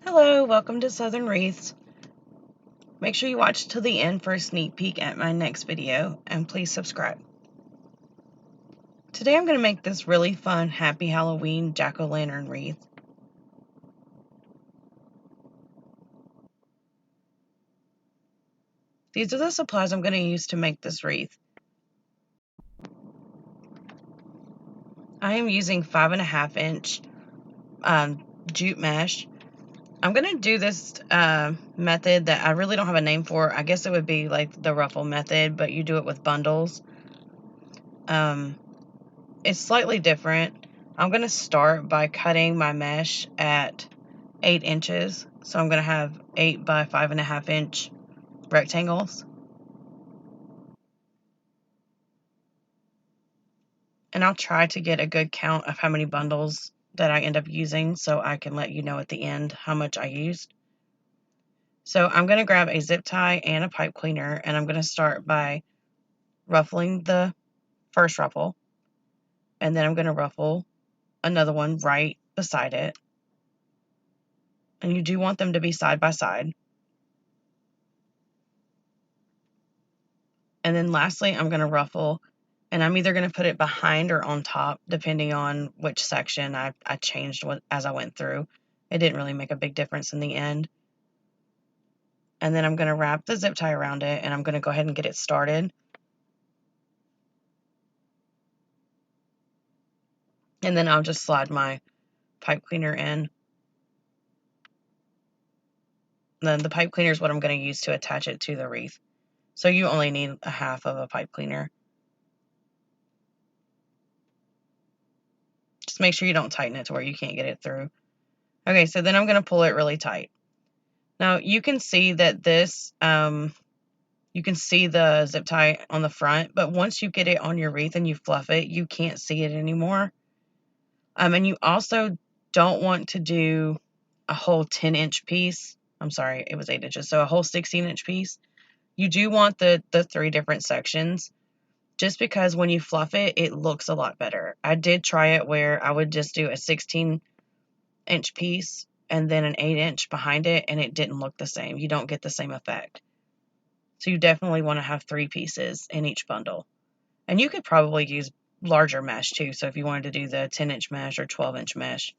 Hello, welcome to Southern Wreaths. Make sure you watch till the end for a sneak peek at my next video, and please subscribe. Today I'm going to make this really fun Happy Halloween jack-o'-lantern wreath. These are the supplies I'm going to use to make this wreath. I am using 5.5 inch jute mesh. I'm going to do this method that I really don't have a name for. I guess it would be like the Ruffle method, but you do it with bundles. It's slightly different. I'm going to start by cutting my mesh at 8 inches. So I'm going to have 8 by 5.5 inch rectangles. And I'll try to get a good count of how many bundles that I end up using so I can let you know at the end how much I used. So I'm going to grab a zip tie and a pipe cleaner, and I'm going to start by ruffling the first ruffle, and then I'm going to ruffle another one right beside it. And you do want them to be side by side. And then lastly, I'm going to ruffle, and I'm either going to put it behind or on top, depending on which section I changed as I went through. It didn't really make a big difference in the end. And then I'm going to wrap the zip tie around it, and I'm going to go ahead and get it started. And then I'll just slide my pipe cleaner in. Then the pipe cleaner is what I'm going to use to attach it to the wreath. So you only need a half of a pipe cleaner. Just make sure you don't tighten it to where you can't get it through. Okay, so then I'm going to pull it really tight. Now you can see that this, you can see the zip tie on the front, but once you get it on your wreath and you fluff it, you can't see it anymore. And you also don't want to do a whole 10-inch piece. I'm sorry, it was 8 inches, so a whole 16-inch piece. You do want the 3 different sections, just because when you fluff it, it looks a lot better. I did try it where I would just do a 16-inch piece and then an 8-inch behind it, and it didn't look the same. You don't get the same effect. So you definitely want to have 3 pieces in each bundle. And you could probably use larger mesh too, so if you wanted to do the 10-inch mesh or 12-inch mesh.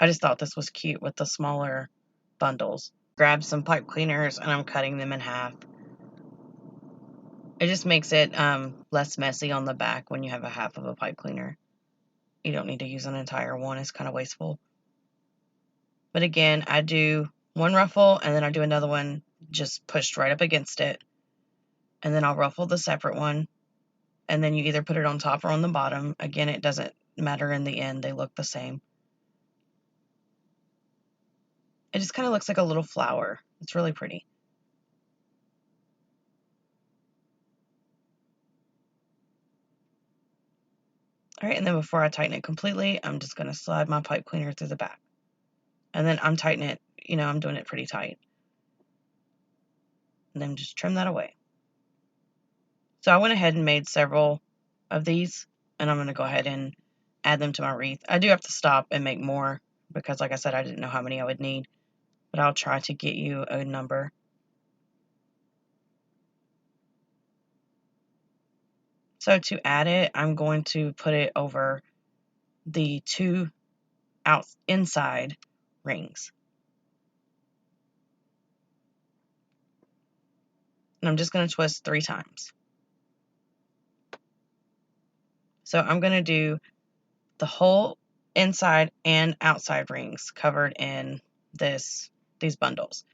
I just thought this was cute with the smaller bundles. Grab some pipe cleaners, and I'm cutting them in half. It just makes it less messy on the back when you have a half of a pipe cleaner. You don't need to use an entire one. It's kind of wasteful. But again, I do one ruffle, and then I do another one just pushed right up against it. And then I'll ruffle the separate one, and then you either put it on top or on the bottom. Again, it doesn't matter in the end. They look the same. It just kind of looks like a little flower. It's really pretty. All right, and then before I tighten it completely, I'm just going to slide my pipe cleaner through the back. And then I'm tightening it, I'm doing it pretty tight. And then just trim that away. So I went ahead and made several of these, and I'm going to go ahead and add them to my wreath. I do have to stop and make more because, like I said, I didn't know how many I would need, but I'll try to get you a number. So to add it, I'm going to put it over the 2 inside rings. And I'm just going to twist 3 times. So I'm going to do the whole inside and outside rings covered in these bundles.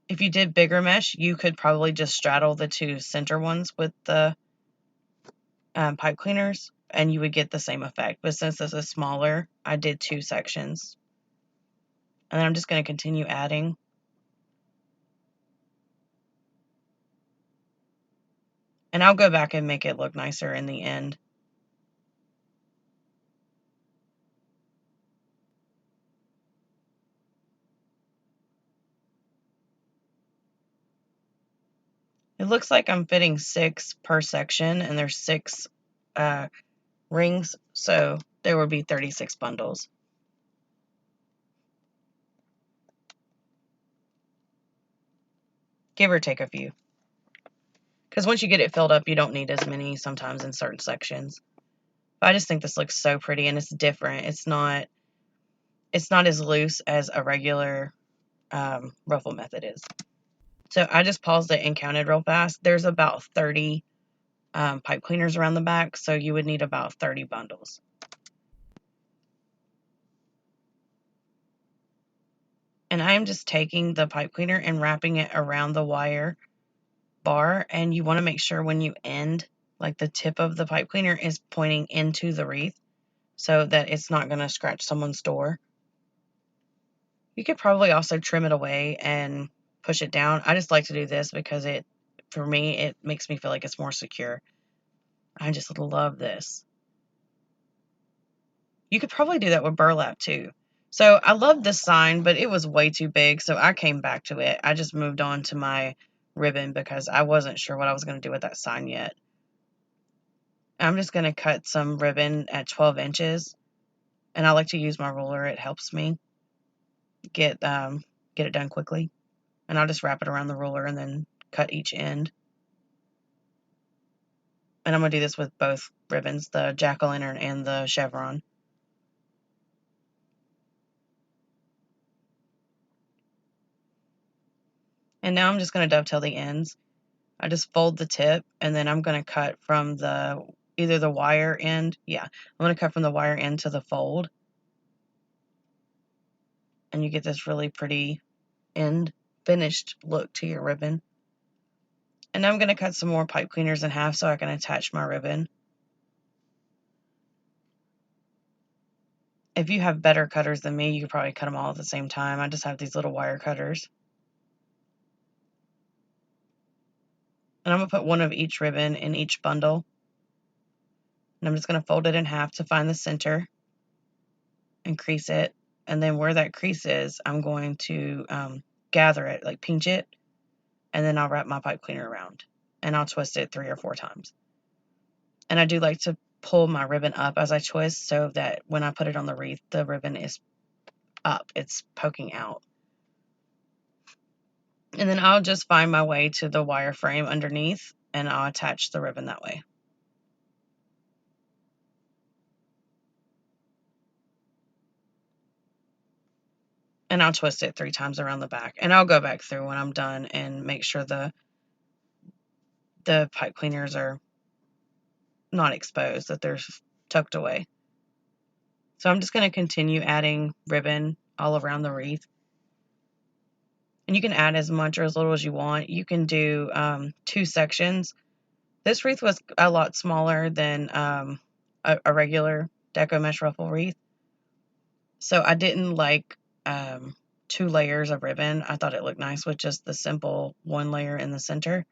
If you did bigger mesh, you could probably just straddle the 2 center ones with the pipe cleaners, and you would get the same effect. But since this is smaller, I did 2 sections. And then I'm just going to continue adding. And I'll go back and make it look nicer in the end. It looks like I'm fitting 6 per section, and there's 6 rings, so there would be 36 bundles. Give or take a few. Because once you get it filled up, you don't need as many sometimes in certain sections. But I just think this looks so pretty, and it's different. It's not as loose as a regular ruffle method is. So I just paused it and counted real fast. There's about 30 pipe cleaners around the back, so you would need about 30 bundles. And I am just taking the pipe cleaner and wrapping it around the wire bar, and you want to make sure when you end, like the tip of the pipe cleaner is pointing into the wreath so that it's not going to scratch someone's door. You could probably also trim it away and push it down. I just like to do this because for me, it makes me feel like it's more secure. I just love this. You could probably do that with burlap too. So I love this sign, but it was way too big, so I came back to it. I just moved on to my ribbon because I wasn't sure what I was going to do with that sign yet. I'm just going to cut some ribbon at 12 inches, and I like to use my ruler. It helps me get it done quickly. And I'll just wrap it around the ruler and then cut each end. And I'm going to do this with both ribbons, the jack-o'-lantern and the chevron. And now I'm just going to dovetail the ends. I just fold the tip, and then I'm going to cut from either the wire end. Yeah, I'm going to cut from the wire end to the fold. And you get this really pretty end finished look to your ribbon. And now I'm going to cut some more pipe cleaners in half so I can attach my ribbon. If you have better cutters than me, you could probably cut them all at the same time. I just have these little wire cutters. And I'm going to put one of each ribbon in each bundle. And I'm just going to fold it in half to find the center and crease it. And then where that crease is, I'm going to gather it, like pinch it, and then I'll wrap my pipe cleaner around. And I'll twist it 3 or 4 times. And I do like to pull my ribbon up as I twist so that when I put it on the wreath, the ribbon is up. It's poking out. And then I'll just find my way to the wire frame underneath, and I'll attach the ribbon that way. And I'll twist it 3 times around the back. And I'll go back through when I'm done and make sure the pipe cleaners are not exposed, that they're tucked away. So I'm just going to continue adding ribbon all around the wreath. And you can add as much or as little as you want. You can do 2 sections. This wreath was a lot smaller than a regular deco mesh ruffle wreath. So I didn't like 2 layers of ribbon. I thought it looked nice with just the simple 1 layer in the center.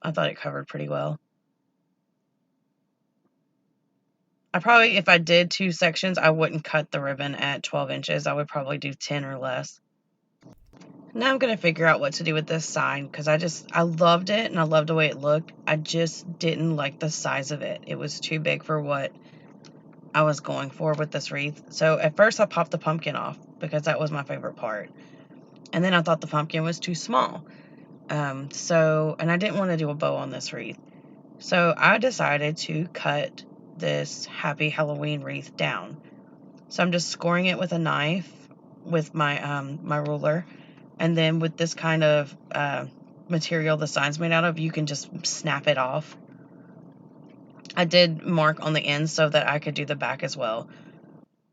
I thought it covered pretty well. If I did 2 sections, I wouldn't cut the ribbon at 12 inches. I would probably do 10 or less. Now I'm going to figure out what to do with this sign because I loved it and I loved the way it looked. I just didn't like the size of it. It was too big for what I was going for with this wreath. So at first I popped the pumpkin off because that was my favorite part. And then I thought the pumpkin was too small. And I didn't want to do a bow on this wreath. So I decided to cut this Happy Halloween wreath down. So I'm just scoring it with a knife with my my ruler. And then with this kind of material the sign's made out of, you can just snap it off. I did mark on the ends so that I could do the back as well.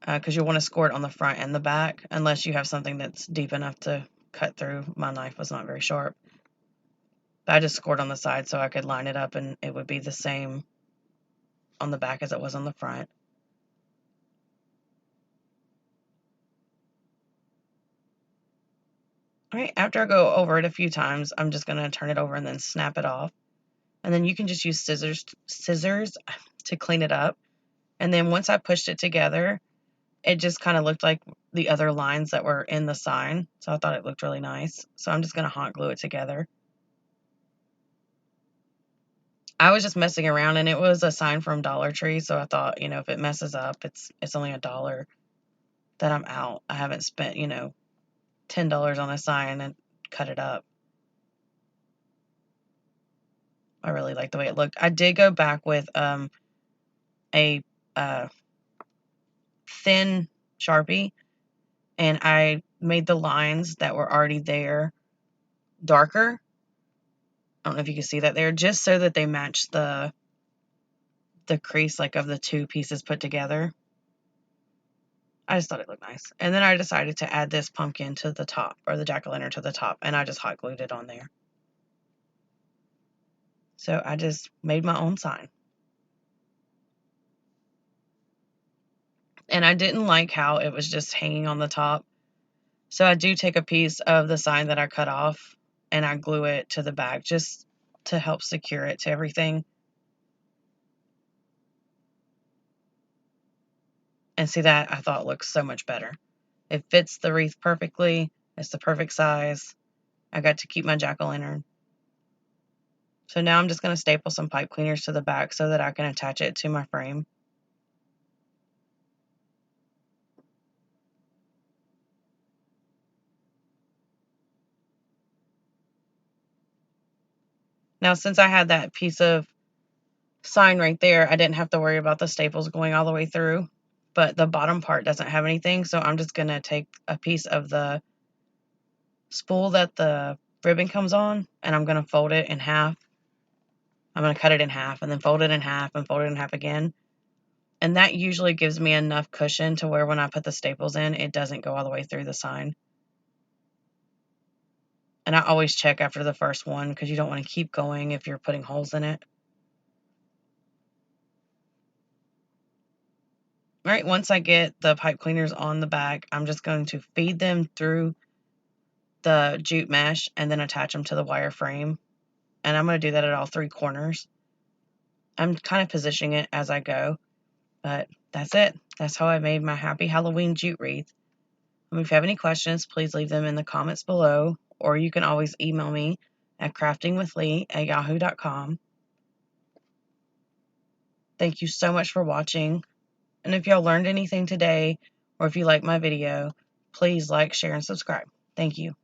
Because you'll want to score it on the front and the back, unless you have something that's deep enough to cut through. My knife was not very sharp. But I just scored on the side so I could line it up and it would be the same on the back as it was on the front. Alright, after I go over it a few times, I'm just going to turn it over and then snap it off. And then you can just use scissors to clean it up. And then once I pushed it together, it just kind of looked like the other lines that were in the sign. So I thought it looked really nice. So I'm just going to hot glue it together. I was just messing around, and it was a sign from Dollar Tree, so I thought, you know, if it messes up, it's only $1 that I'm out. I haven't spent, you know, $10 on a sign and cut it up. I really like the way it looked. I did go back with a thin Sharpie, and I made the lines that were already there darker. I don't know if you can see that there, just so that they match the crease, like, of the two pieces put together. I just thought it looked nice. And then I decided to add this pumpkin to the top, or the jack-o'-lantern to the top, and I just hot glued it on there. So I just made my own sign. And I didn't like how it was just hanging on the top. So I do take a piece of the sign that I cut off, and I glue it to the back just to help secure it to everything. And see, that I thought looks so much better. It fits the wreath perfectly. It's the perfect size. I got to keep my jack-o'-lantern. So now I'm just going to staple some pipe cleaners to the back so that I can attach it to my frame. Now, since I had that piece of sign right there, I didn't have to worry about the staples going all the way through. But the bottom part doesn't have anything, so I'm just going to take a piece of the spool that the ribbon comes on, and I'm going to fold it in half. I'm going to cut it in half, and then fold it in half, and fold it in half again. And that usually gives me enough cushion to where when I put the staples in, it doesn't go all the way through the sign. And I always check after the first one, because you don't want to keep going if you're putting holes in it. All right, once I get the pipe cleaners on the back, I'm just going to feed them through the jute mesh and then attach them to the wire frame. And I'm going to do that at all three corners. I'm kind of positioning it as I go, but that's it. That's how I made my Happy Halloween jute wreath. If you have any questions, please leave them in the comments below, or you can always email me at craftingwithlee@yahoo.com. Thank you so much for watching. And if y'all learned anything today, or if you like my video, please like, share, and subscribe. Thank you.